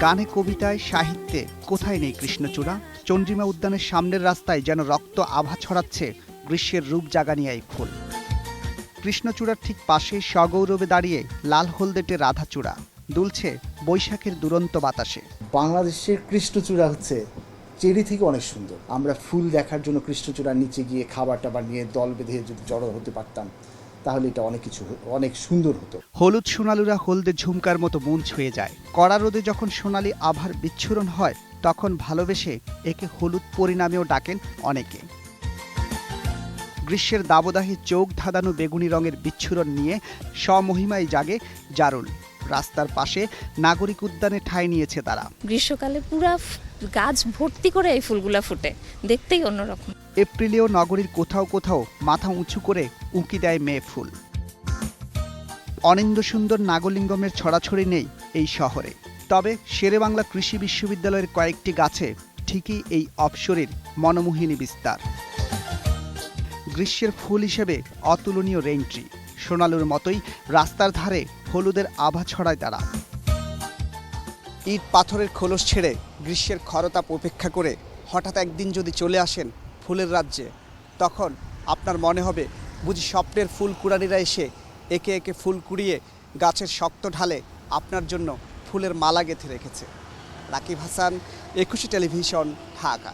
গানে, কবিতায়, সাহিত্যে কোথায় নেই কৃষ্ণচূড়া। চন্দ্রিমা উদ্যানের সামনের রাস্তায় যেন রক্ত আভা ছড়াচ্ছে গ্রীষ্মের রূপ জাগানিয়া এই ফুল। কৃষ্ণচূড়ার ঠিক পাশে সগৌরবে দাঁড়িয়ে লাল হলদেটে রাধাচূড়া দুলছে বৈশাখের দুরন্ত বাতাসে। বাংলাদেশের কৃষ্ণচূড়া হচ্ছে চেরি থেকে অনেক সুন্দর। আমরা ফুল দেখার জন্য কৃষ্ণচূড়ার নিচে গিয়ে খাবার টাবার নিয়ে দল বেঁধে যদি জড়ো হতে পারতাম, তাহলে এটা অনেক সুন্দর হতো। হলুদ সোনালুরা হলদে ঝুমকার মতো মন ছুঁয়ে যায়। কড়া রোদে যখন সোনালি আভার বিচ্ছুরণ হয়, তখন ভালোবেসে একে হলুদ পরিণামেও ডাকেন অনেকে। গ্রীষ্মের দাবদাহে চোখ ধাঁধানো বেগুনি রঙের বিচ্ছুরণ নিয়ে স্বমহিমায় জাগে জারুল। রাস্তার পাশে নাগরিক উদ্যানে ঠাঁই নিয়েছে তারা। গ্রীষ্মকালে পুরা গাছ ভর্তি করে এই ফুলগুলা ফুটে, দেখতেই অন্যরকম। এপ্রিলেও নগরীর কোথাও কোথাও মাথা উঁচু করে উঁকি দেয় মেয়ে ফুল। অনিন্দ্য সুন্দর নাগলিঙ্গমের ছড়াছড়ি নেই এই শহরে, তবে শেরেবাংলা কৃষি বিশ্ববিদ্যালয়ের কয়েকটি গাছে ঠিকই এই অপসরীর মনোমোহিনী বিস্তার। গ্রীষ্মের ফুল হিসেবে অতুলনীয় রেইনট্রি, সোনালুর মতোই রাস্তার ধারে হলুদের আভা ছড়ায় তারা। ইট পাথরের খোলস ছেড়ে গ্রীষ্মের খরতাপ উপেক্ষা করে হঠাৎ একদিন যদি চলে আসেন ফুলের রাজ্যে, তখন আপনার মনে হবে বুঝি স্বপ্নের ফুল কুড়ানিরা এসে একে একে ফুল কুড়িয়ে গাছের শক্ত ঢালে আপনার জন্য ফুলের মালা গেঁথে রেখেছে। রাকিব হাসান, একুশে টেলিভিশন, ঢাকা।